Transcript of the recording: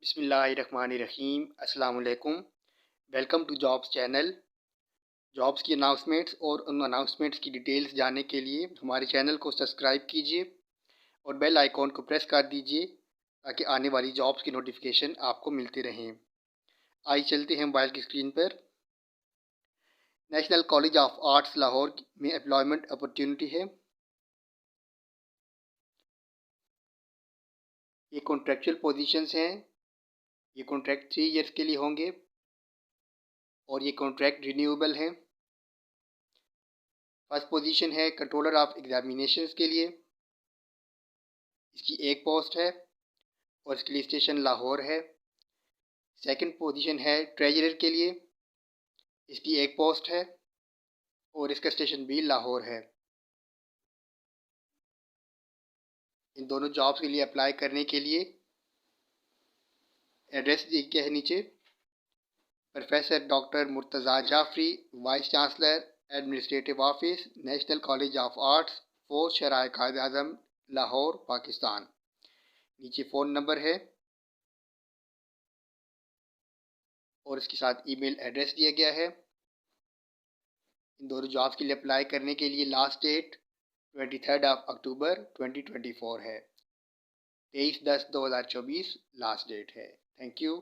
बिस्मिल्लाहिर्रहमानिर्रहीम। अस्सलाम वालेकुम। Welcome to jobs channel. Jobs की अनाउंसमेंट्स और उन अनाउंसमेंट्स की डिटेल्स जानने के लिए हमारे चैनल को सब्सक्राइब कीजिए और बेल आइकॉन को प्रेस कर दीजिए ताकि आने वाली जॉब्स की नोटिफिकेशन आपको मिलती रहें। आइए चलते हैं मोबाइल की स्क्रीन पर। National college of arts Lahore में एम्प्लॉयमेंट अपॉर्चुनिटी है। ये कॉन्ट्रेक्चुअल पोजीशंस हैं। ये कॉन्ट्रैक्ट 3 ईयर्स के लिए होंगे और ये कॉन्ट्रैक्ट रिन्यूएबल हैं। फर्स्ट पोजीशन है कंट्रोलर ऑफ एग्जामिनेशंस के लिए। इसकी एक पोस्ट है और इसके लिए स्टेशन लाहौर है। सेकंड पोजीशन है ट्रेजरर के लिए। इसकी एक पोस्ट है और इसका स्टेशन भी लाहौर है। इन दोनों जॉब्स के लिए अप्लाई करने के लिए एड्रेस दिया गया है नीचे। Professor doctor Murtaza Jafri, vice chancellor, administrative office, national college of arts, 4 शराय कायद आज़म, लाहौर, पाकिस्तान। नीचे फ़ोन नंबर है और इसके साथ ईमेल एड्रेस दिया गया है। इन दोनों जॉब्स के लिए अप्लाई करने के लिए लास्ट डेट 23 अक्टूबर 2024 है। 23/10/2024 लास्ट डेट है। Thank you.